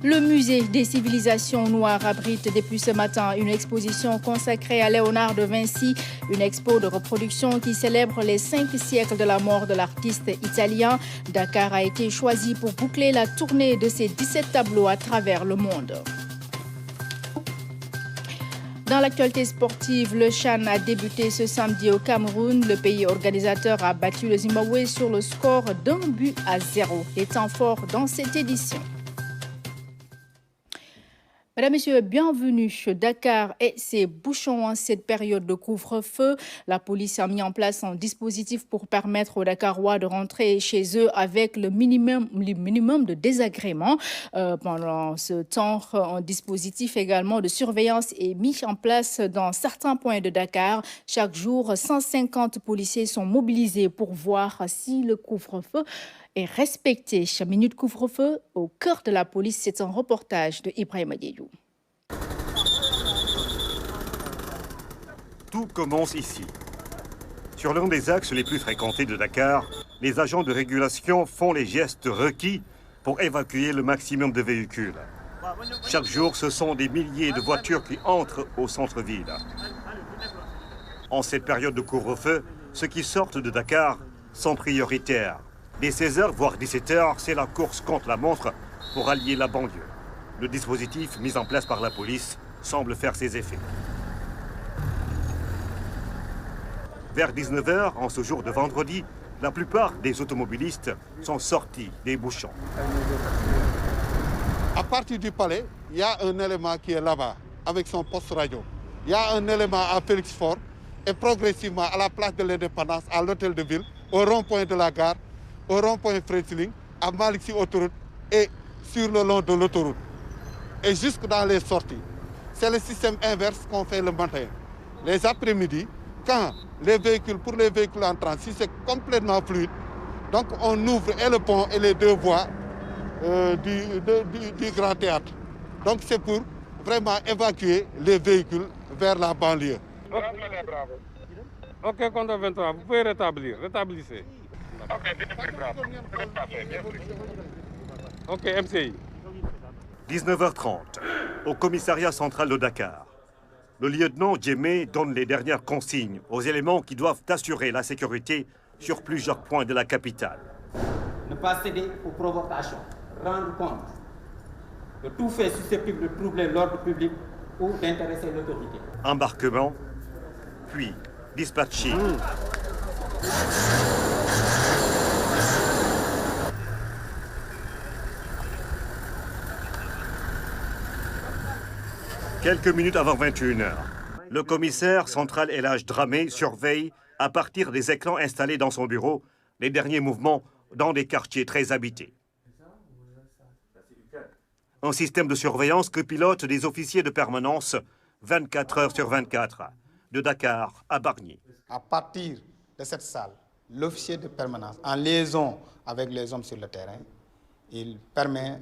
Le musée des civilisations noires abrite depuis ce matin une exposition consacrée à Léonard de Vinci, une expo de reproduction qui célèbre les 5 siècles de la mort de l'artiste italien. Dakar a été choisi pour boucler la tournée de ses 17 tableaux à travers le monde. Dans l'actualité sportive, le CHAN a débuté ce samedi au Cameroun. Le pays organisateur a battu le Zimbabwe sur le score d'1-0. Les temps forts dans cette édition. Mesdames, Messieurs, bienvenue. Dakar et ses bouchons en cette période de couvre-feu. La police a mis en place un dispositif pour permettre aux Dakarois de rentrer chez eux avec le minimum de désagréments. Pendant ce temps, un dispositif également de surveillance est mis en place dans certains points de Dakar. Chaque jour, 150 policiers sont mobilisés pour voir si le couvre-feu est respecté. Minute couvre-feu au cœur de la police, c'est un reportage de Ibrahima Diédhiou. Tout commence ici. Sur l'un des axes les plus fréquentés de Dakar, les agents de régulation font les gestes requis pour évacuer le maximum de véhicules. Chaque jour, ce sont des milliers de voitures qui entrent au centre-ville. En cette période de couvre-feu, ceux qui sortent de Dakar sont prioritaires. Dès 16h, voire 17h, c'est la course contre la montre pour allier la banlieue. Le dispositif mis en place par la police semble faire ses effets. Vers 19h, en ce jour de vendredi, la plupart des automobilistes sont sortis des bouchons. À partir du palais, il y a un élément qui est là-bas, avec son poste radio. Il y a un élément à Félix-Faure et progressivement à la place de l'Indépendance, à l'hôtel de ville, au rond-point de la gare, au rond-point Frétiling, à Malick Sy autoroute et sur le long de l'autoroute. Et jusque dans les sorties. C'est le système inverse qu'on fait le matin. Les après-midi, quand pour les véhicules entrants, si c'est complètement fluide, donc on ouvre et le pont et les deux voies du Grand Théâtre. Donc c'est pour vraiment évacuer les véhicules vers la banlieue. Ok, compte 23, vous pouvez rétablissez. Ok, MCI. 19h30, au commissariat central de Dakar. Le lieutenant Djemé donne les dernières consignes aux éléments qui doivent assurer la sécurité sur plusieurs points de la capitale. Ne pas céder aux provocations, rendre compte de tout fait susceptible de troubler l'ordre public ou d'intéresser l'autorité. Embarquement, puis dispatching. Quelques minutes avant 21h, le commissaire central El Hadj Dramé surveille, à partir des écrans installés dans son bureau, les derniers mouvements dans des quartiers très habités. Un système de surveillance que pilotent des officiers de permanence 24 heures sur 24, de Dakar à Bargny. À partir de cette salle, l'officier de permanence, en liaison avec les hommes sur le terrain, il permet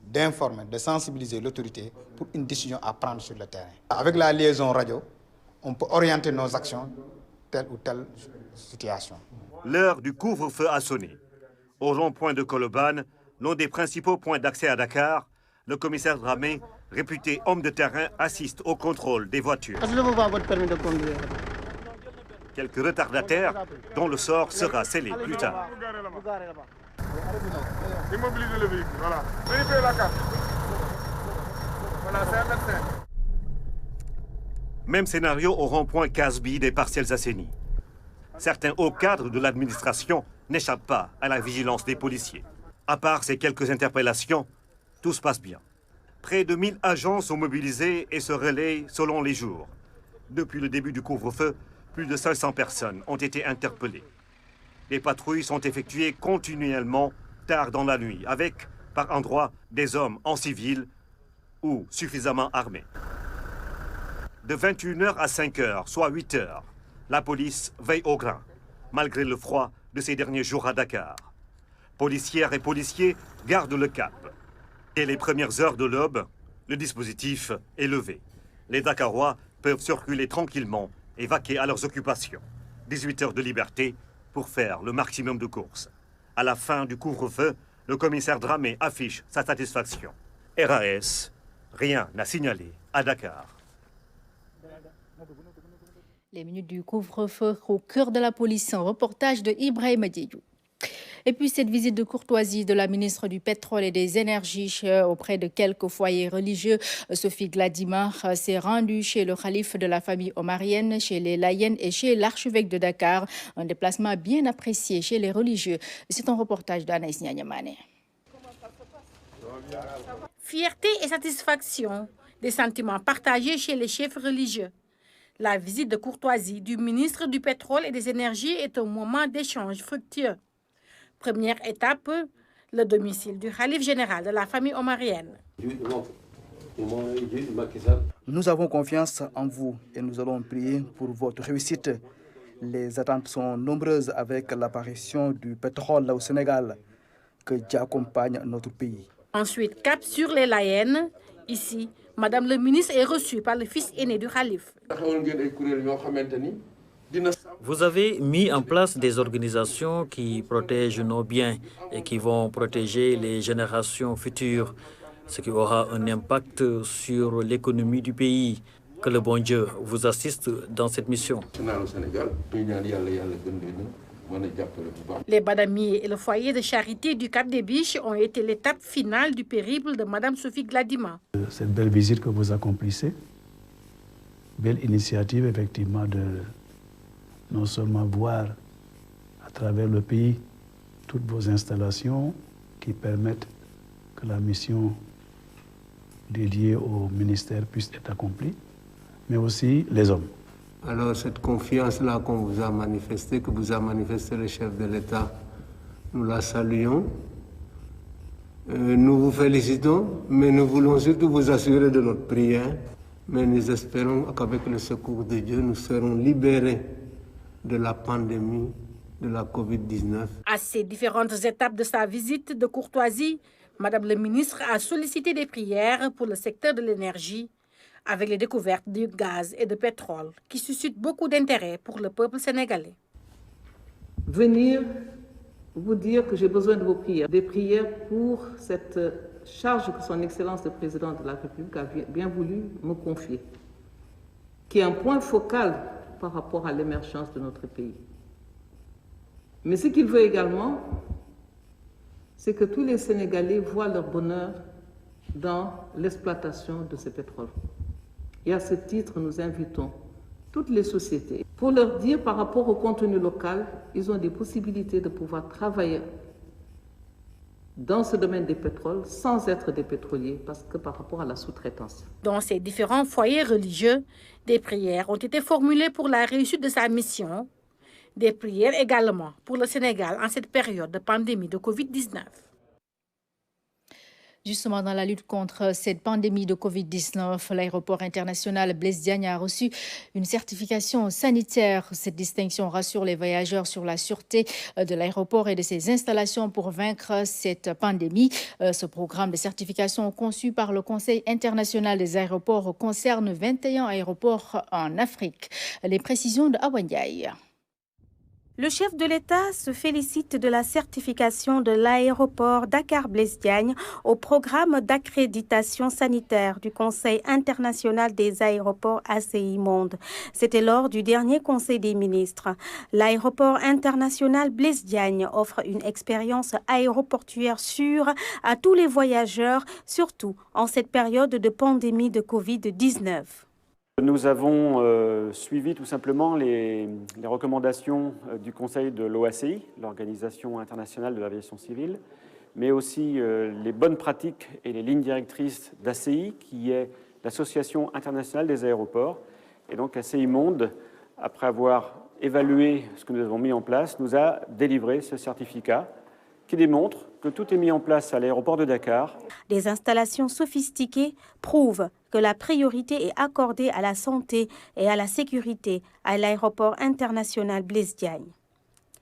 d'informer, de sensibiliser l'autorité pour une décision à prendre sur le terrain. Avec la liaison radio, on peut orienter nos actions telle ou telle situation. L'heure du couvre-feu a sonné. Au rond-point de Colobane, l'un des principaux points d'accès à Dakar, le commissaire Dramé, réputé homme de terrain, assiste au contrôle des voitures. Quelques retardataires dont le sort sera scellé plus tard. Immobiliser le véhicule, voilà. Vérifiez la carte. Voilà, c'est un médecin. Même scénario au rond-point Casby des Parcelles Assainies. Certains hauts cadres de l'administration n'échappent pas à la vigilance des policiers. À part ces quelques interpellations, tout se passe bien. Près de 1000 agents sont mobilisés et se relayent selon les jours. Depuis le début du couvre-feu, plus de 500 personnes ont été interpellées. Les patrouilles sont effectuées continuellement tard dans la nuit, avec, par endroits, des hommes en civil ou suffisamment armés. De 21h à 5h, soit 8h, la police veille au grain, malgré le froid de ces derniers jours à Dakar. Policières et policiers gardent le cap. Dès les premières heures de l'aube, le dispositif est levé. Les Dakarois peuvent circuler tranquillement et vaquer à leurs occupations. 18 heures de liberté pour faire le maximum de courses. À la fin du couvre-feu, le commissaire Dramé affiche sa satisfaction. RAS, rien n'a signalé à Dakar. Les minutes du couvre-feu au cœur de la police, un reportage de Ibrahim Diédhiou. Et puis cette visite de courtoisie de la ministre du Pétrole et des Énergies auprès de quelques foyers religieux, Sophie Gladimar s'est rendue chez le khalife de la famille omarienne, chez les Layènes et chez l'archevêque de Dakar. Un déplacement bien apprécié chez les religieux. C'est un reportage d'Anaïs Nianyamane. Fierté et satisfaction, des sentiments partagés chez les chefs religieux. La visite de courtoisie du ministre du Pétrole et des Énergies est un moment d'échange fructueux. Première étape, le domicile du khalife général de la famille omarienne. Nous avons confiance en vous et nous allons prier pour votre réussite. Les attentes sont nombreuses avec l'apparition du pétrole au Sénégal, que Dieu accompagne notre pays. Ensuite, cap sur les Layènes. Ici, Madame le ministre est reçue par le fils aîné du khalife. Vous avez mis en place des organisations qui protègent nos biens et qui vont protéger les générations futures, ce qui aura un impact sur l'économie du pays. Que le bon Dieu vous assiste dans cette mission. Les badamiers et le foyer de charité du Cap des Biches ont été l'étape finale du périple de Madame Sophie Gladima. Cette belle visite que vous accomplissez, belle initiative effectivement de non seulement voir à travers le pays toutes vos installations qui permettent que la mission dédiée au ministère puisse être accomplie, mais aussi les hommes. Alors cette confiance-là qu'on vous a manifestée, que vous a manifesté le chef de l'État, nous la saluons. Nous vous félicitons, mais nous voulons surtout vous assurer de notre prière. Mais nous espérons qu'avec le secours de Dieu, nous serons libérés de la pandémie de la COVID-19. À ces différentes étapes de sa visite de courtoisie, Madame le ministre a sollicité des prières pour le secteur de l'énergie, avec les découvertes du gaz et de pétrole qui suscitent beaucoup d'intérêt pour le peuple sénégalais. Venir vous dire que j'ai besoin de vos prières, des prières pour cette charge que son Excellence le Président de la République a bien voulu me confier, qui est un point focal par rapport à l'émergence de notre pays. Mais ce qu'il veut également, c'est que tous les Sénégalais voient leur bonheur dans l'exploitation de ce pétrole. Et à ce titre, nous invitons toutes les sociétés pour leur dire par rapport au contenu local, ils ont des possibilités de pouvoir travailler dans ce domaine des pétroles sans être des pétroliers, parce que par rapport à la sous-traitance. Dans ces différents foyers religieux, des prières ont été formulées pour la réussite de sa mission, des prières également pour le Sénégal en cette période de pandémie de Covid-19. Justement, dans la lutte contre cette pandémie de Covid-19, l'aéroport international Blaise Diagne a reçu une certification sanitaire. Cette distinction rassure les voyageurs sur la sûreté de l'aéroport et de ses installations pour vaincre cette pandémie. Ce programme de certification conçu par le Conseil international des aéroports concerne 21 aéroports en Afrique. Les précisions de Awa Ndiaye. Le chef de l'État se félicite de la certification de l'aéroport Dakar-Blaise Diagne au programme d'accréditation sanitaire du Conseil international des aéroports ACI Monde. C'était lors du dernier Conseil des ministres. L'aéroport international Blaise Diagne offre une expérience aéroportuaire sûre à tous les voyageurs, surtout en cette période de pandémie de Covid-19. Nous avons suivi tout simplement les recommandations du Conseil de l'OACI, l'Organisation internationale de l'aviation civile, mais aussi les bonnes pratiques et les lignes directrices d'ACI, qui est l'Association internationale des aéroports. Et donc ACI Monde, après avoir évalué ce que nous avons mis en place, nous a délivré ce certificat qui démontre que tout est mis en place à l'aéroport de Dakar. Des installations sophistiquées prouvent que la priorité est accordée à la santé et à la sécurité à l'aéroport international Blaise Diagne.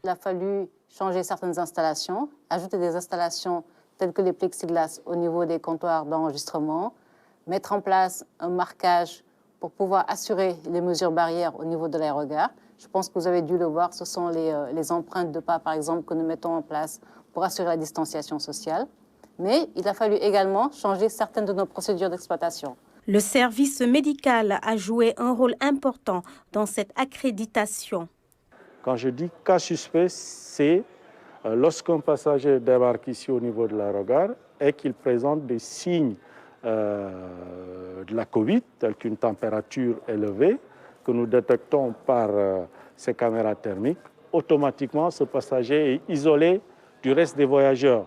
Il a fallu changer certaines installations, ajouter des installations telles que les plexiglas au niveau des comptoirs d'enregistrement, mettre en place un marquage pour pouvoir assurer les mesures barrières au niveau de l'aérogare. Je pense que vous avez dû le voir, ce sont les empreintes de pas, par exemple, que nous mettons en place pour assurer la distanciation sociale. Mais il a fallu également changer certaines de nos procédures d'exploitation. Le service médical a joué un rôle important dans cette accréditation. Quand je dis cas suspect, c'est lorsqu'un passager débarque ici au niveau de l'aérogare et qu'il présente des signes de la Covid, tels qu'une température élevée, que nous détectons par ces caméras thermiques, automatiquement ce passager est isolé du reste des voyageurs.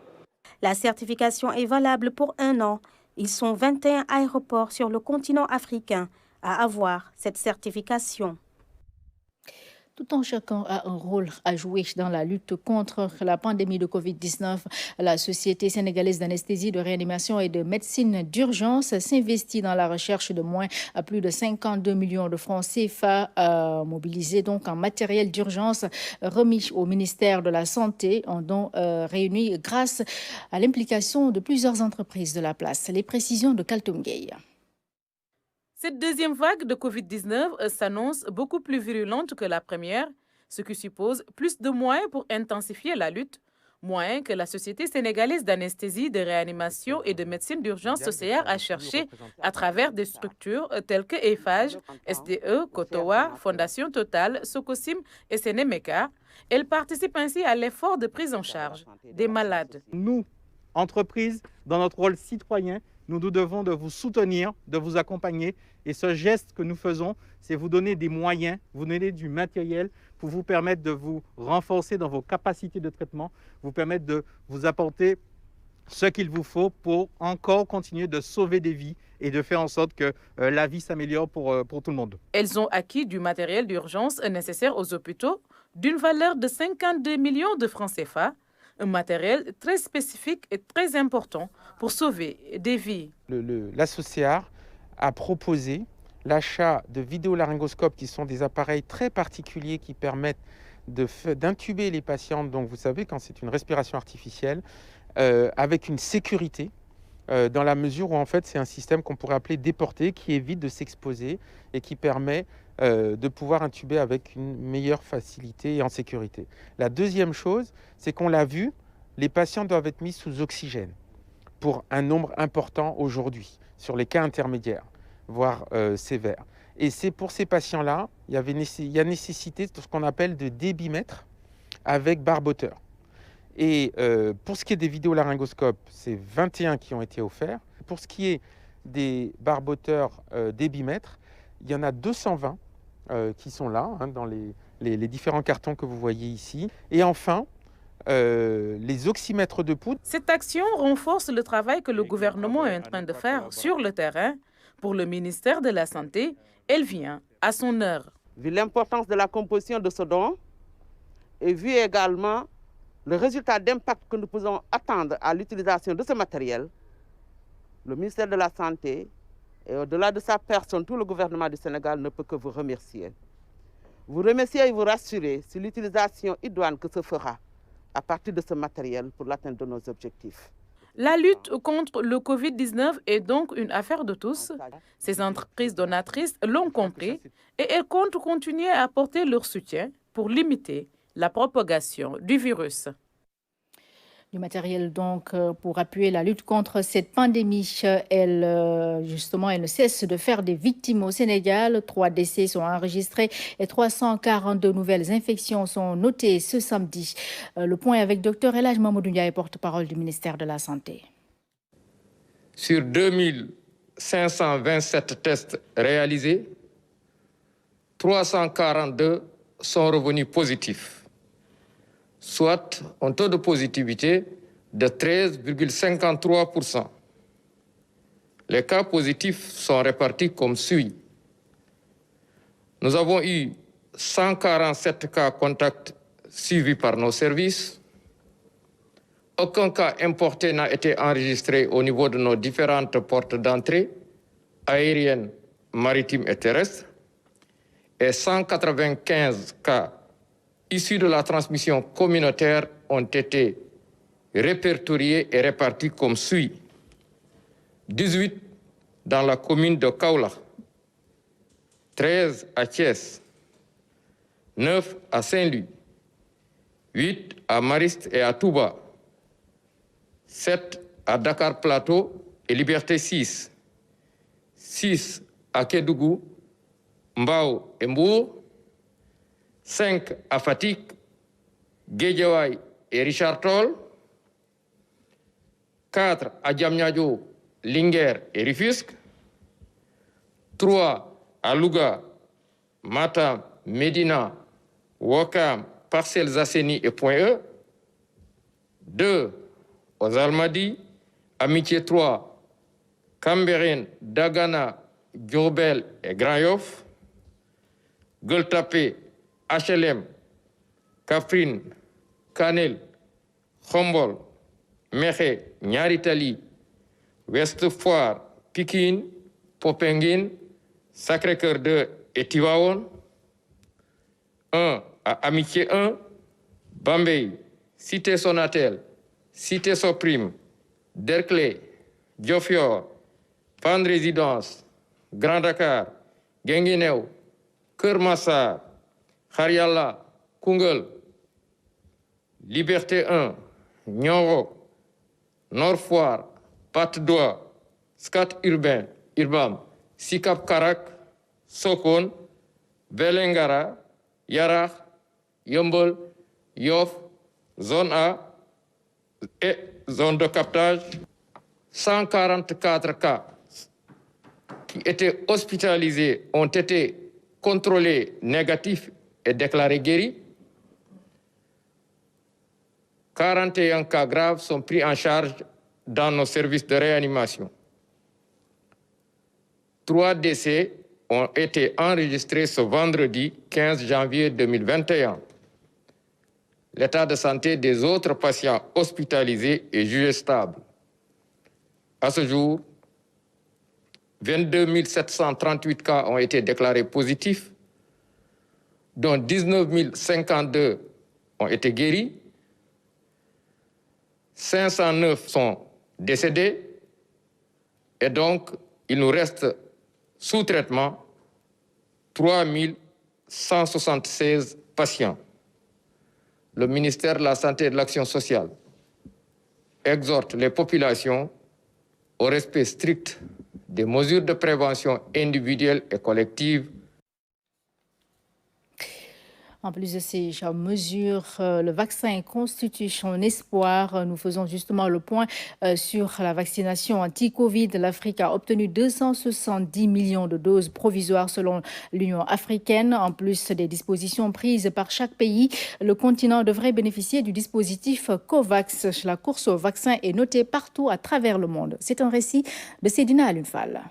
La certification est valable pour 1 an. Ils sont 21 aéroports sur le continent africain à avoir cette certification. Tout en chacun a un rôle à jouer dans la lutte contre la pandémie de Covid-19. La Société sénégalaise d'anesthésie, de réanimation et de médecine d'urgence s'investit dans la recherche de plus de 52 millions de francs CFA mobilisés donc en matériel d'urgence remis au ministère de la Santé, en don réunis grâce à l'implication de plusieurs entreprises de la place. Les précisions de Kaltoum Gueye. Cette deuxième vague de Covid-19 s'annonce beaucoup plus virulente que la première, ce qui suppose plus de moyens pour intensifier la lutte, moyens que la Société sénégalaise d'anesthésie, de réanimation et de médecine d'urgence (SOCR) a cherché à travers des structures telles que EIFAGE, SDE, Kotowa, Fondation Total, Socosim et Sénéméca. Elle participe ainsi à l'effort de prise en charge des malades. Nous, entreprises, dans notre rôle citoyen, nous devons de vous soutenir, de vous accompagner. Et ce geste que nous faisons, c'est vous donner des moyens, vous donner du matériel pour vous permettre de vous renforcer dans vos capacités de traitement, vous permettre de vous apporter ce qu'il vous faut pour encore continuer de sauver des vies et de faire en sorte que la vie s'améliore pour tout le monde. Elles ont acquis du matériel d'urgence nécessaire aux hôpitaux d'une valeur de 52 millions de francs CFA, un matériel très spécifique et très important pour sauver des vies. L'ASSOCR a proposé l'achat de vidéolaryngoscopes qui sont des appareils très particuliers qui permettent d'intuber les patients, donc vous savez quand c'est une respiration artificielle, avec une sécurité dans la mesure où en fait c'est un système qu'on pourrait appeler déporté qui évite de s'exposer et qui permet de pouvoir intuber avec une meilleure facilité et en sécurité. La deuxième chose, c'est qu'on l'a vu, les patients doivent être mis sous oxygène pour un nombre important aujourd'hui, sur les cas intermédiaires, voire sévères. Et c'est pour ces patients-là, il y a nécessité de ce qu'on appelle de débitmètre avec barboteur. Et pour ce qui est des vidéolaryngoscopes, c'est 21 qui ont été offerts. Pour ce qui est des barboteurs débitmètres, il y en a 220 qui sont là, hein, dans les différents cartons que vous voyez ici. Et enfin, les oxymètres de poudre. Cette action renforce le travail que le gouvernement est en train de faire sur le terrain. Pour le ministère de la Santé, elle vient à son heure. Vu l'importance de la composition de ce don et vu également le résultat d'impact que nous pouvons attendre à l'utilisation de ce matériel, le ministère de la Santé et au-delà de sa personne, tout le gouvernement du Sénégal ne peut que vous remercier. Vous remercier et vous rassurer sur l'utilisation idoine que se fera à partir de ce matériel pour l'atteinte de nos objectifs. La lutte contre le Covid-19 est donc une affaire de tous. Ces entreprises donatrices l'ont compris et elles comptent continuer à apporter leur soutien pour limiter la propagation du virus. Du matériel donc pour appuyer la lutte contre cette pandémie. Elle ne cesse de faire des victimes au Sénégal. 3 décès sont enregistrés et 342 nouvelles infections sont notées ce samedi. Le point avec Dr El Hadj Mamadou Ndiaye, porte-parole du ministère de la Santé. Sur 2527 tests réalisés, 342 sont revenus positifs, soit un taux de positivité de 13,53%. Les cas positifs sont répartis comme suit. Nous avons eu 147 cas contacts suivis par nos services. Aucun cas importé n'a été enregistré au niveau de nos différentes portes d'entrée, aériennes, maritimes et terrestres. Et 195 cas issus de la transmission communautaire ont été répertoriés et répartis comme suit. 18 dans la commune de Kaolack, 13 à Thiès, 9 à Saint-Louis, 8 à Mariste et à Touba, 7 à Dakar Plateau et Liberté 6, 6 à Kédougou, Mbao et Mbour, 5 à Fatick, Guédiawaye et Richard Toll, 4 à Diamniadio, Linguère et Rufisque, 3 à Louga, Matam, Médina, Ouakam, Parcelles Assainies et Point-E, 2 aux Almadies, Amitié 3, Cambérène, Dagana, Diourbel et Grand Yoff, Gueule Tapée, HLM, Kaffrine, Kanel, Khombol, Mékhé, Niary Tally, Ouest Foire, Pikine, Popenguine, Sacré-Cœur 2 et Tivaouane, 1 à Amitié 1, Bambey, Cité Sonatel, Cité Soprim, Derklé, Diofior, Fann Résidence, Grand Dakar, Guinguinéo, Keur Massar, Khar Yalla, Koungheul, Liberté 1, Nioro, Nord Foire, Patte d'Oie, Scat Urbain, Urbam, Sicap Karak, Sokone, Vélingara, Yarakh, Yeumbeul, Yoff, Zone A et zone de captage, 144 cas qui étaient hospitalisés ont été contrôlés négatifs et déclarés guéris. 41 cas graves sont pris en charge dans nos services de réanimation. 3 décès ont été enregistrés ce vendredi 15 janvier 2021. L'état de santé des autres patients hospitalisés est jugé stable. À ce jour, 22 738 cas ont été déclarés positifs, dont 19 052 ont été guéris, 509 sont décédés, et donc il nous reste sous traitement 3 176 patients. Le ministère de la Santé et de l'Action sociale exhorte les populations au respect strict des mesures de prévention individuelles et collectives. En plus de ces mesures, le vaccin constitue son espoir. Nous faisons justement le point sur la vaccination anti-Covid. L'Afrique a obtenu 270 millions de doses provisoires selon l'Union africaine. En plus des dispositions prises par chaque pays, le continent devrait bénéficier du dispositif COVAX. La course au vaccin est notée partout à travers le monde. C'est un récit de Sedina Alunfal.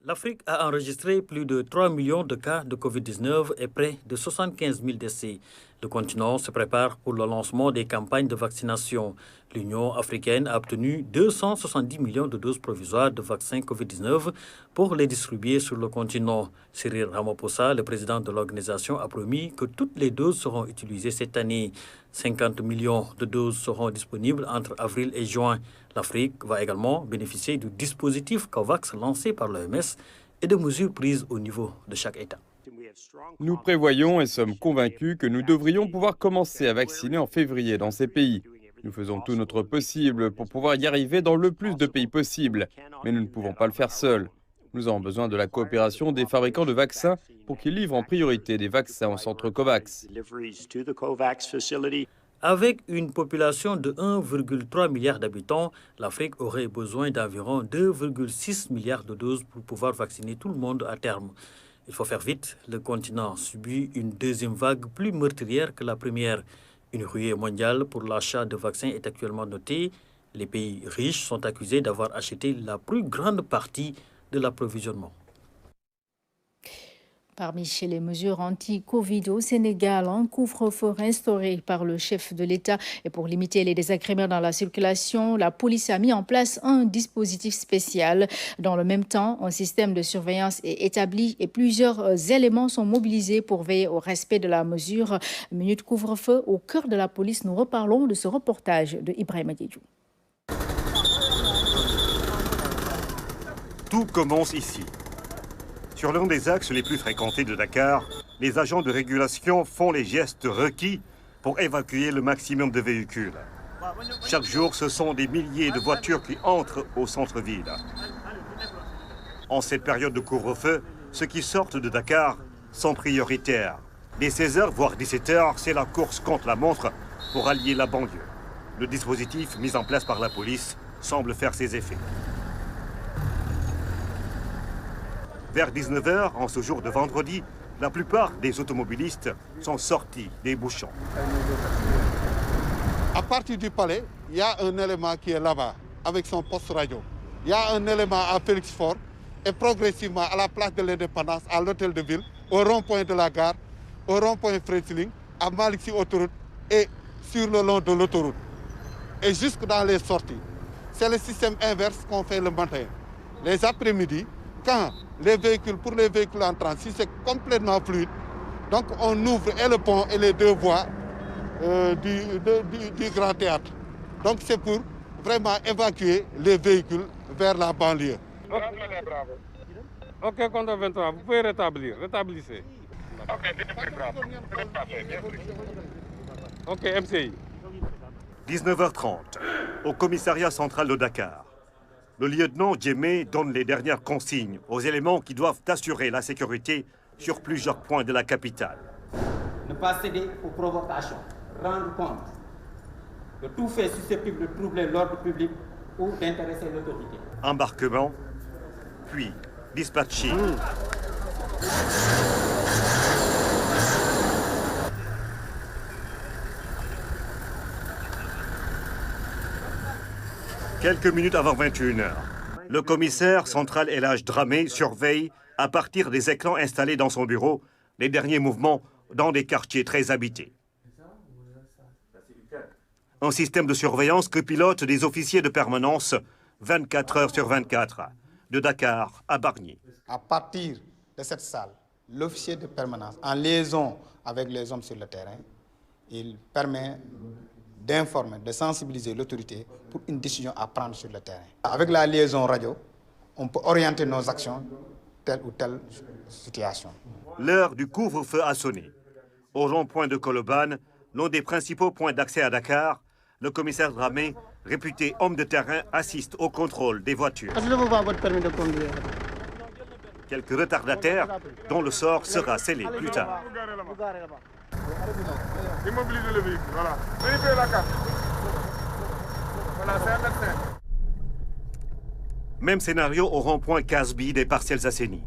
L'Afrique a enregistré plus de 3 millions de cas de Covid-19 et près de 75 000 décès. Le continent se prépare pour le lancement des campagnes de vaccination. L'Union africaine a obtenu 270 millions de doses provisoires de vaccins Covid-19 pour les distribuer sur le continent. Cyril Ramaphosa, le président de l'organisation, a promis que toutes les doses seront utilisées cette année. 50 millions de doses seront disponibles entre avril et juin. L'Afrique va également bénéficier du dispositif COVAX lancé par l'OMS et de mesures prises au niveau de chaque État. Nous prévoyons et sommes convaincus que nous devrions pouvoir commencer à vacciner en février dans ces pays. Nous faisons tout notre possible pour pouvoir y arriver dans le plus de pays possible, mais nous ne pouvons pas le faire seuls. Nous avons besoin de la coopération des fabricants de vaccins pour qu'ils livrent en priorité des vaccins au centre COVAX. Avec une population de 1,3 milliard d'habitants, l'Afrique aurait besoin d'environ 2,6 milliards de doses pour pouvoir vacciner tout le monde à terme. Il faut faire vite, le continent subit une deuxième vague plus meurtrière que la première. Une ruée mondiale pour l'achat de vaccins est actuellement notée. Les pays riches sont accusés d'avoir acheté la plus grande partie de l'approvisionnement. Parmi les mesures anti-Covid au Sénégal, un couvre-feu instauré par le chef de l'État et pour limiter les désagréments dans la circulation, la police a mis en place un dispositif spécial. Dans le même temps, un système de surveillance est établi et plusieurs éléments sont mobilisés pour veiller au respect de la mesure. Minute couvre-feu au cœur de la police. Nous reparlons de ce reportage de Ibrahima Diédhiou. Tout commence ici. Sur l'un des axes les plus fréquentés de Dakar, les agents de régulation font les gestes requis pour évacuer le maximum de véhicules. Chaque jour, ce sont des milliers de voitures qui entrent au centre-ville. En cette période de couvre-feu, ceux qui sortent de Dakar sont prioritaires. Dès 16h, voire 17h, c'est la course contre la montre pour allier la banlieue. Le dispositif mis en place par la police semble faire ses effets. Vers 19h, en ce jour de vendredi, la plupart des automobilistes sont sortis des bouchons. À partir du palais, il y a un élément qui est là-bas, avec son poste radio. Il y a un élément à Félix-Faure et progressivement à la place de l'Indépendance, à l'hôtel de ville, au rond-point de la gare, au rond-point Frétiling, à Malick Sy autoroute et sur le long de l'autoroute. Et jusque dans les sorties. C'est le système inverse qu'on fait le matin. Les après-midi, quand les véhicules, pour les véhicules entrants, si c'est complètement fluide, donc on ouvre et le pont et les deux voies du Grand Théâtre. Donc c'est pour vraiment évacuer les véhicules vers la banlieue. Ok, compte 23, vous pouvez rétablir, rétablissez. Ok, MCI. 19h30, au commissariat central de Dakar. Le lieutenant Djemé donne les dernières consignes aux éléments qui doivent assurer la sécurité sur plusieurs points de la capitale. Ne pas céder aux provocations, rendre compte de tout fait susceptible de troubler l'ordre public ou d'intéresser l'autorité. Embarquement, puis dispatching. Quelques minutes avant 21h, le commissaire central El Hadj Dramé surveille, à partir des écrans installés dans son bureau, les derniers mouvements dans des quartiers très habités. Un système de surveillance que pilotent des officiers de permanence 24 heures sur 24, de Dakar à Bargny. À partir de cette salle, l'officier de permanence, en liaison avec les hommes sur le terrain, il permet d'informer, de sensibiliser l'autorité pour une décision à prendre sur le terrain. Avec la liaison radio, on peut orienter nos actions telle ou telle situation. L'heure du couvre-feu a sonné. Au rond-point de Colobane, l'un des principaux points d'accès à Dakar, le commissaire Dramé, réputé homme de terrain, assiste au contrôle des voitures. Votre permis de conduire. Quelques retardataires dont le sort sera scellé plus tard. Immobiliser le véhicule, voilà. Vérifiez la carte. Voilà, c'est un médecin. Même scénario au rond-point Casby des Parcelles Assainies.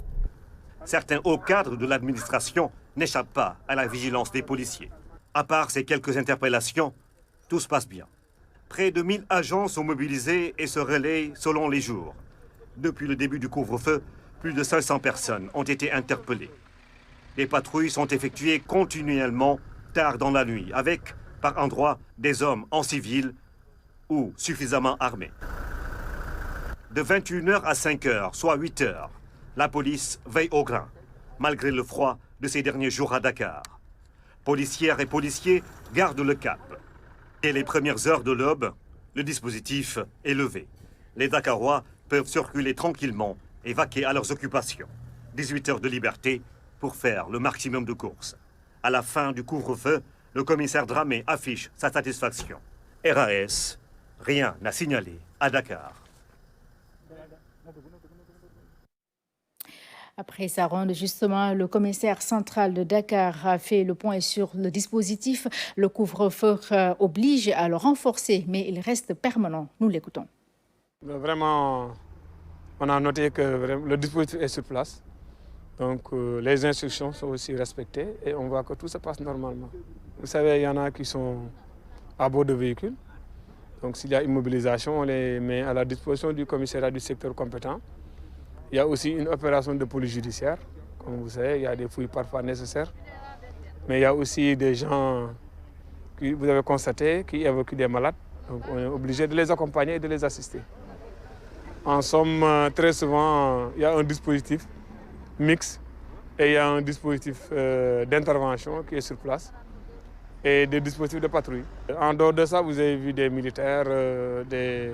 Certains hauts cadres de l'administration n'échappent pas à la vigilance des policiers. À part ces quelques interpellations, tout se passe bien. Près de 1000 agents sont mobilisés et se relayent selon les jours. Depuis le début du couvre-feu, plus de 500 personnes ont été interpellées. Les patrouilles sont effectuées continuellement tard dans la nuit, avec, par endroits, des hommes en civil ou suffisamment armés. De 21h à 5h, soit 8h, la police veille au grain, malgré le froid de ces derniers jours à Dakar. Policières et policiers gardent le cap. Dès les premières heures de l'aube, le dispositif est levé. Les Dakarois peuvent circuler tranquillement et vaquer à leurs occupations. 18 heures de liberté pour faire le maximum de courses. À la fin du couvre-feu, le commissaire Dramé affiche sa satisfaction. RAS, rien n'a signalé à Dakar. Après sa ronde, justement, le commissaire central de Dakar a fait le point sur le dispositif. Le couvre-feu oblige à le renforcer, mais il reste permanent. Nous l'écoutons. Vraiment, on a noté que le dispositif est sur place. Donc les instructions sont aussi respectées et on voit que tout se passe normalement. Vous savez, il y en a qui sont à bord de véhicules. Donc s'il y a une mobilisation, on les met à la disposition du commissariat du secteur compétent. Il y a aussi une opération de police judiciaire. Comme vous savez, il y a des fouilles parfois nécessaires. Mais il y a aussi des gens que vous avez constaté qui évacuent des malades. Donc on est obligé de les accompagner et de les assister. En somme, très souvent, il y a un dispositif mixte et il y a un dispositif d'intervention qui est sur place et des dispositifs de patrouille. En dehors de ça, vous avez vu des militaires, des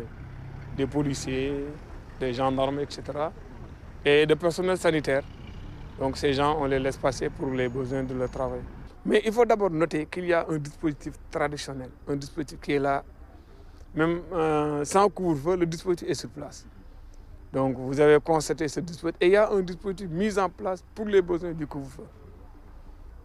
policiers, des gendarmes, etc. et des personnels sanitaires. Donc ces gens, on les laisse passer pour les besoins de leur travail. Mais il faut d'abord noter qu'il y a un dispositif traditionnel, un dispositif qui est là même sans couvre-feu, le dispositif est sur place. Donc vous avez constaté ce dispositif et il y a un dispositif mis en place pour les besoins du couvre-feu.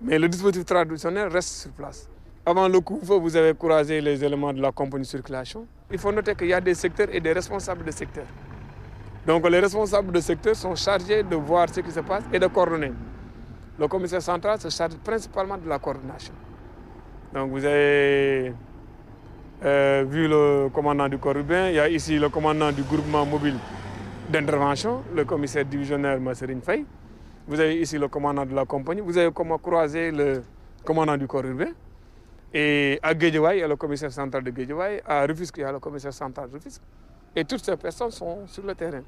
Mais le dispositif traditionnel reste sur place. Avant le couvre-feu, vous avez croisé les éléments de la compagnie de circulation. Il faut noter qu'il y a des secteurs et des responsables de secteurs. Donc les responsables de secteurs sont chargés de voir ce qui se passe et de coordonner. Le commissaire central se charge principalement de la coordination. Donc vous avez vu le commandant du corps urbain, il y a ici le commandant du groupement mobile d'intervention, le commissaire divisionnaire Masserine Faye. Vous avez ici le commandant de la compagnie, vous avez croisé le commandant du corps urbain. Et à Guédiawaye, il y a le commissaire central de Guédiawaye, à Rufisque, il y a le commissaire central de Rufisque. Et toutes ces personnes sont sur le terrain.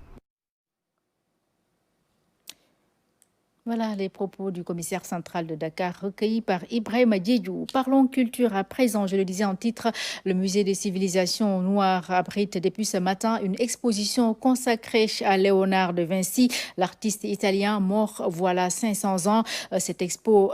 Voilà les propos du commissaire central de Dakar recueillis par Ibrahima Diédhiou. Parlons culture à présent, je le disais en titre, le musée des civilisations noires abrite depuis ce matin une exposition consacrée à Léonard de Vinci, l'artiste italien mort voilà 500 ans. Cette expo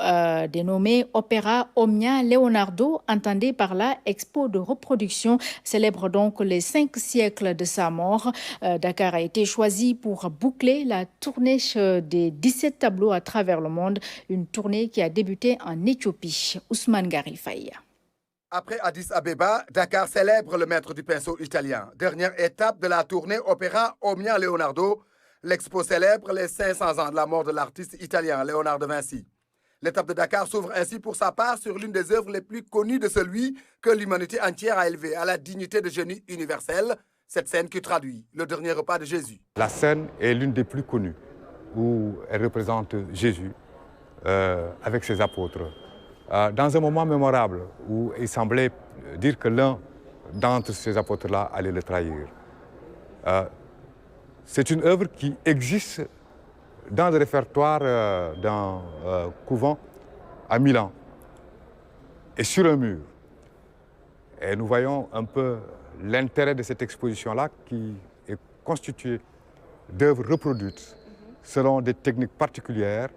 dénommée Opera Omnia Leonardo, entendée par là expo de reproduction, célèbre donc les 5 siècles de sa mort. Dakar a été choisi pour boucler la tournée des 17 tableaux à travers le monde, une tournée qui a débuté en Éthiopie. Ousmane Garifaïa. Après Addis Abeba, Dakar célèbre le maître du pinceau italien. Dernière étape de la tournée Opera Omnia Leonardo, l'expo célèbre les 500 ans de la mort de l'artiste italien Léonard de Vinci. L'étape de Dakar s'ouvre ainsi pour sa part sur l'une des œuvres les plus connues de celui que l'humanité entière a élevé à la dignité de génie universel, cette scène qui traduit le dernier repas de Jésus. La scène est l'une des plus connues, où elle représente Jésus avec ses apôtres. Dans un moment mémorable où il semblait dire que l'un d'entre ces apôtres-là allait le trahir. C'est une œuvre qui existe dans le répertoire d'un couvent à Milan et sur un mur. Et nous voyons un peu l'intérêt de cette exposition-là qui est constituée d'œuvres reproduites selon des techniques particulières.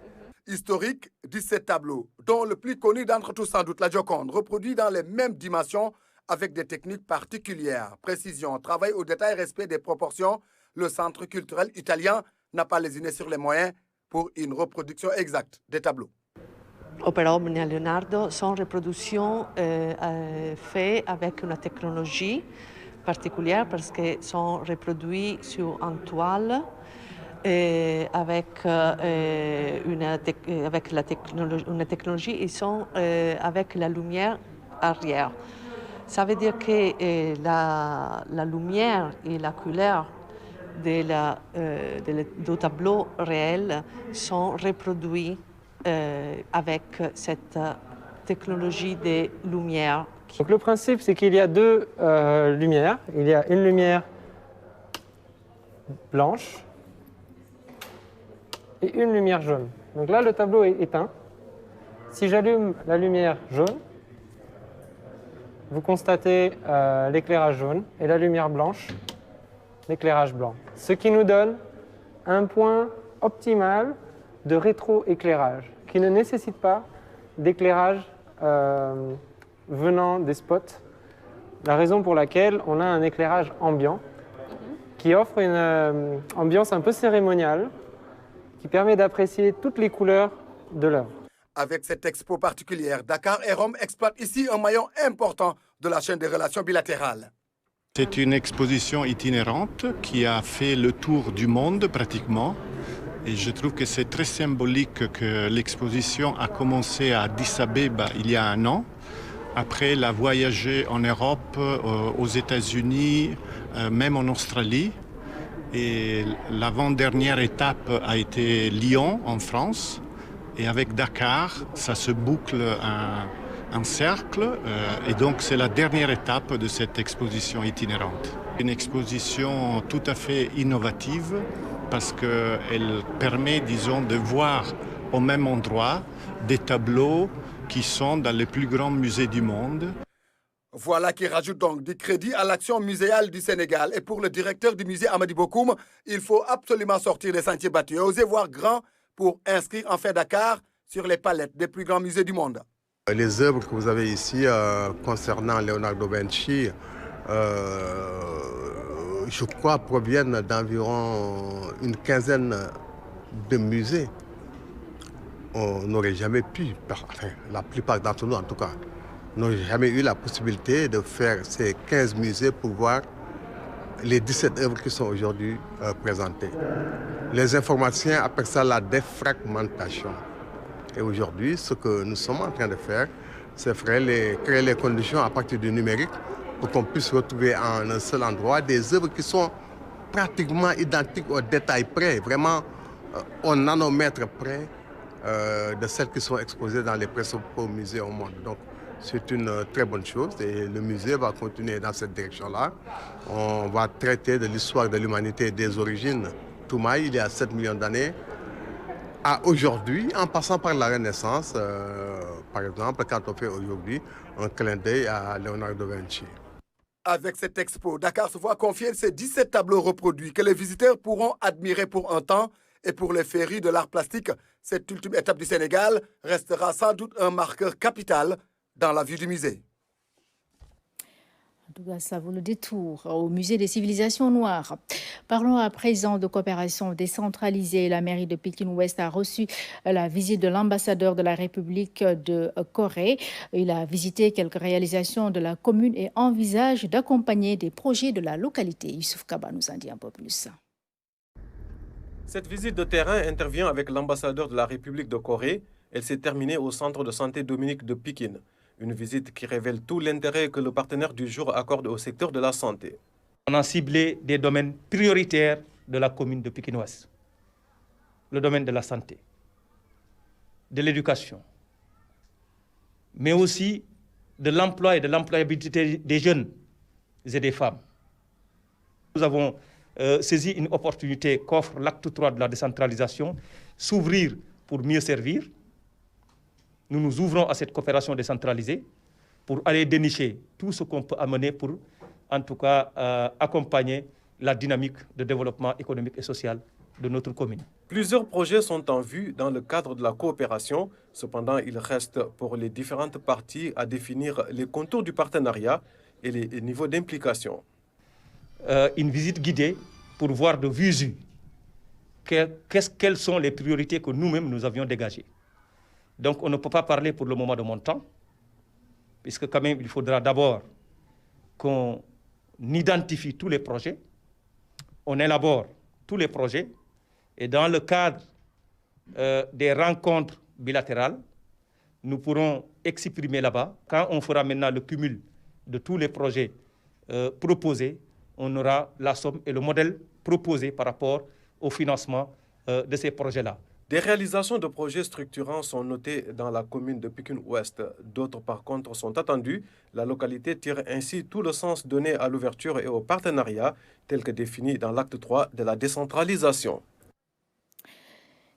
Historique, 17 tableaux, dont le plus connu d'entre tous sans doute la Joconde, reproduit dans les mêmes dimensions avec des techniques particulières. Précision, travail au détail, respect des proportions. Le centre culturel italien n'a pas lésiné sur les moyens pour une reproduction exacte des tableaux. Opera Omnia Leonardo sont reproductions faites avec une technologie particulière parce qu'elles sont reproduites sur une toile avec une technologie, ils sont avec la lumière arrière. Ça veut dire que la lumière et la couleur du tableau réel sont reproduits avec cette technologie de lumière. Donc le principe, c'est qu'il y a 2 lumières. Il y a une lumière blanche et une lumière jaune. Donc là, le tableau est éteint. Si j'allume la lumière jaune, vous constatez l'éclairage jaune et la lumière blanche, l'éclairage blanc. Ce qui nous donne un point optimal de rétroéclairage qui ne nécessite pas d'éclairage venant des spots. La raison pour laquelle on a un éclairage ambiant qui offre une ambiance un peu cérémoniale qui permet d'apprécier toutes les couleurs de l'œuvre. Avec cette expo particulière, Dakar et Rome exploitent ici un maillon important de la chaîne des relations bilatérales. C'est une exposition itinérante qui a fait le tour du monde pratiquement. Et je trouve que c'est très symbolique que l'exposition a commencé à Addis Abeba il y a 1 an. Après, elle a voyagé en Europe, aux États-Unis, même en Australie. Et l'avant-dernière étape a été Lyon, en France. Et avec Dakar, ça se boucle un cercle. Et donc, c'est la dernière étape de cette exposition itinérante. Une exposition tout à fait innovative parce qu'elle permet, disons, de voir au même endroit des tableaux qui sont dans les plus grands musées du monde. Voilà qui rajoute donc du crédit à l'action muséale du Sénégal. Et pour le directeur du musée Amady Bokoum, il faut absolument sortir des sentiers battus et oser voir grand pour inscrire en fait Dakar sur les palettes des plus grands musées du monde. Les œuvres que vous avez ici concernant Léonard de Vinci je crois, proviennent d'environ une quinzaine de musées. On n'aurait jamais pu, enfin, la plupart d'entre nous en tout cas, n'ont jamais eu la possibilité de faire ces 15 musées pour voir les 17 œuvres qui sont aujourd'hui présentées. Les informaticiens appellent ça la défragmentation. Et aujourd'hui, ce que nous sommes en train de faire, c'est créer les conditions à partir du numérique pour qu'on puisse retrouver en un seul endroit des œuvres qui sont pratiquement identiques au détail près, vraiment au nanomètre près de celles qui sont exposées dans les principaux musées au monde. Donc, c'est une très bonne chose et le musée va continuer dans cette direction-là. On va traiter de l'histoire de l'humanité des origines Toumaï, il y a 7 millions d'années, à aujourd'hui, en passant par la Renaissance, par exemple, quand on fait aujourd'hui un clin d'œil à Leonardo da Vinci. Avec cette expo, Dakar se voit confier ces 17 tableaux reproduits que les visiteurs pourront admirer pour un temps. Et pour les férus de l'art plastique, cette ultime étape du Sénégal restera sans doute un marqueur capital dans la vie du musée. En tout cas, ça vaut le détour au musée des civilisations noires. Parlons à présent de coopération décentralisée. La mairie de Pékin-Ouest a reçu la visite de l'ambassadeur de la République de Corée. Il a visité quelques réalisations de la commune et envisage d'accompagner des projets de la localité. Youssouf Kaba nous en dit un peu plus. Cette visite de terrain intervient avec l'ambassadeur de la République de Corée. Elle s'est terminée au centre de santé Dominique de Pékin. Une visite qui révèle tout l'intérêt que le partenaire du jour accorde au secteur de la santé. On a ciblé des domaines prioritaires de la commune de Pékin-Ouest. Le domaine de la santé, de l'éducation, mais aussi de l'emploi et de l'employabilité des jeunes et des femmes. Nous avons saisi une opportunité qu'offre l'acte 3 de la décentralisation, s'ouvrir pour mieux servir. Nous nous ouvrons à cette coopération décentralisée pour aller dénicher tout ce qu'on peut amener pour, en tout cas, accompagner la dynamique de développement économique et social de notre commune. Plusieurs projets sont en vue dans le cadre de la coopération. Cependant, il reste pour les différentes parties à définir les contours du partenariat et les niveaux d'implication. Une visite guidée pour voir de visu quelles sont les priorités que nous-mêmes nous avions dégagées. Donc on ne peut pas parler pour le moment de montant, puisque quand même il faudra d'abord qu'on identifie tous les projets, on élabore tous les projets, et dans le cadre des rencontres bilatérales, nous pourrons exprimer là-bas. Quand on fera maintenant le cumul de tous les projets proposés, on aura la somme et le modèle proposé par rapport au financement de ces projets-là. Des réalisations de projets structurants sont notées dans la commune de Pékin-Ouest. D'autres, par contre, sont attendues. La localité tire ainsi tout le sens donné à l'ouverture et au partenariat, tel que défini dans l'acte 3 de la décentralisation.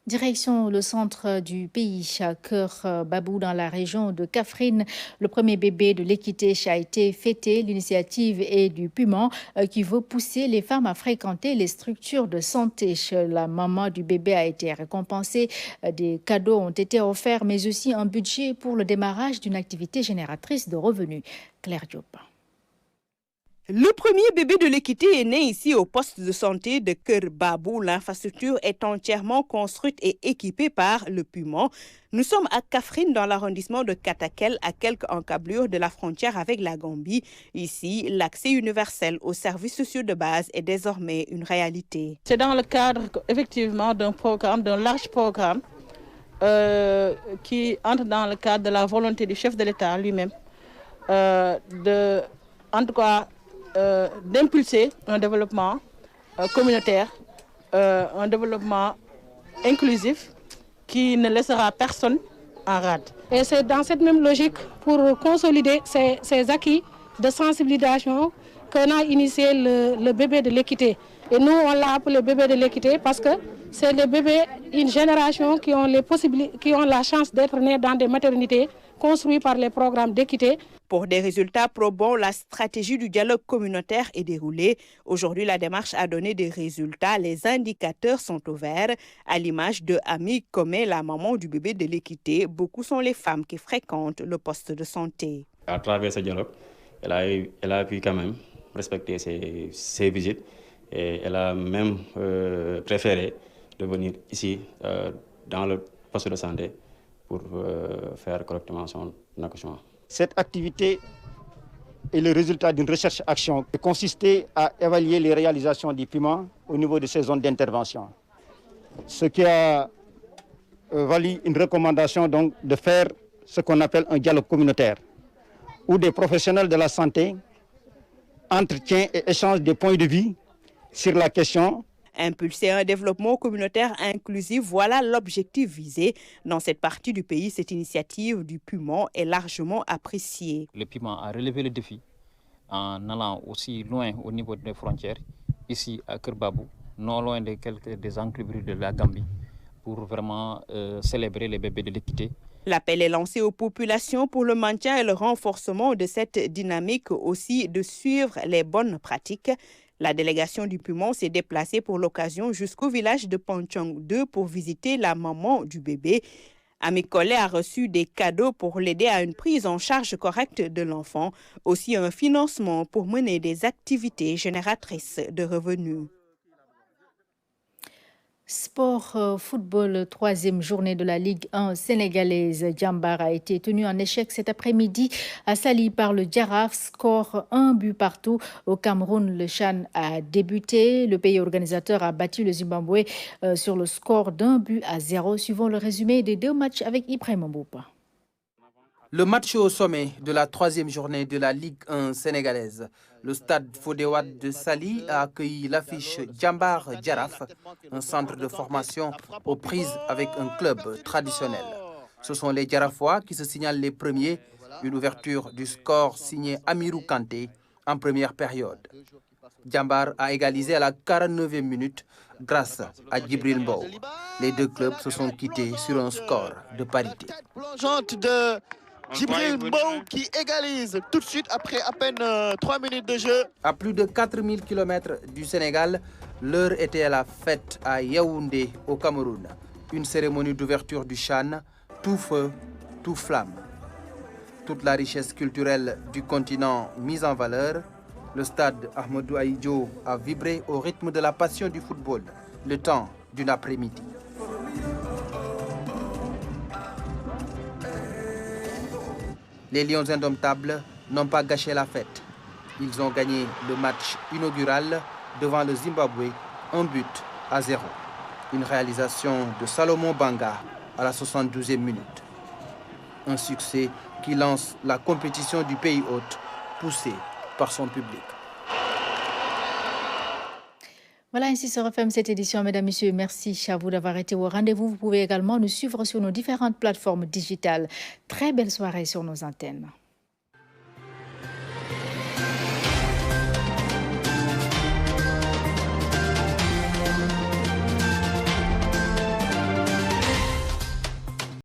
Direction le centre du pays, à Cœur Babou, dans la région de Kaffrine. Le premier bébé de l'équité a été fêté. L'initiative est du Puman qui veut pousser les femmes à fréquenter les structures de santé. La maman du bébé a été récompensée. Des cadeaux ont été offerts, mais aussi un budget pour le démarrage d'une activité génératrice de revenus. Claire Diop. Le premier bébé de l'équité est né ici au poste de santé de Cœur Babou. L'infrastructure est entièrement construite et équipée par le Puman. Nous sommes à Kaffrine, dans l'arrondissement de Katakel, à quelques encablures de la frontière avec la Gambie. Ici, l'accès universel aux services sociaux de base est désormais une réalité. C'est dans le cadre, effectivement, d'un programme, d'un large programme qui entre dans le cadre de la volonté du chef de l'État lui-même, d'impulser un développement communautaire, un développement inclusif qui ne laissera personne en rade. Et c'est dans cette même logique, pour consolider ces acquis de sensibilisation, qu'on a initié le bébé de l'équité. Et nous, on l'a appelé bébé de l'équité parce que c'est les bébés, une génération qui ont la chance d'être nés dans des maternités construites par les programmes d'équité. Pour des résultats probants, la stratégie du dialogue communautaire est déroulée. Aujourd'hui, la démarche a donné des résultats. Les indicateurs sont au vert. À l'image de Ami Komé, la maman du bébé de l'équité, beaucoup sont les femmes qui fréquentent le poste de santé. À travers ce dialogue, elle a pu quand même respecté ses visites et elle a même préféré de venir ici dans le poste de santé pour faire correctement son accouchement. Cette activité est le résultat d'une recherche-action qui consistait à évaluer les réalisations du PUMA au niveau de ces zones d'intervention. Ce qui a valu une recommandation donc de faire ce qu'on appelle un dialogue communautaire, où des professionnels de la santé entretiennent et échangent des points de vue sur la question. Impulser un développement communautaire inclusif, voilà l'objectif visé. Dans cette partie du pays, cette initiative du PUMA est largement appréciée. Le PUMA a relevé le défi en allant aussi loin au niveau des frontières, ici à Kër Babou, non loin de quelques des enclaves de la Gambie, pour vraiment célébrer les bébés de l'équité. L'appel est lancé aux populations pour le maintien et le renforcement de cette dynamique, aussi de suivre les bonnes pratiques. La délégation du PUMA s'est déplacée pour l'occasion jusqu'au village de Panchong 2 pour visiter la maman du bébé. Ami Collet a reçu des cadeaux pour l'aider à une prise en charge correcte de l'enfant, aussi un financement pour mener des activités génératrices de revenus. Sport football, troisième journée de la Ligue 1 sénégalaise. Djambar a été tenu en échec cet après-midi à Saly par le Jaraaf, score 1 but partout. Au Cameroun, le CHAN a débuté. Le pays organisateur a battu le Zimbabwe sur le score d'1 but à 0, suivant le résumé des 2 matchs avec Ibrahima Mboupa. Le match au sommet de la troisième journée de la Ligue 1 sénégalaise. Le stade Fodéwad de Saly a accueilli l'affiche Djambar Jaraaf, un centre de formation aux prises avec un club traditionnel. Ce sont les Jarafois qui se signalent les premiers. Une ouverture du score signée Amirou Kanté en première période. Djambar a égalisé à la 49e minute grâce à Djibril Mbow. Les deux clubs se sont quittés sur un score de parité. Djibril Mbow qui égalise tout de suite après à peine 3 minutes de jeu. À plus de 4000 km du Sénégal, l'heure était à la fête à Yaoundé au Cameroun. Une cérémonie d'ouverture du CHAN, tout feu, tout flamme. Toute la richesse culturelle du continent mise en valeur, le stade Ahmadou Ahidjo a vibré au rythme de la passion du football, le temps d'une après-midi. Les Lions indomptables n'ont pas gâché la fête. Ils ont gagné le match inaugural devant le Zimbabwe, 1 but à 0. Une réalisation de Salomon Banga à la 72e minute. Un succès qui lance la compétition du pays hôte, poussé par son public. Voilà, ainsi se referme cette édition. Mesdames, Messieurs, merci à vous d'avoir été au rendez-vous. Vous pouvez également nous suivre sur nos différentes plateformes digitales. Très belle soirée sur nos antennes.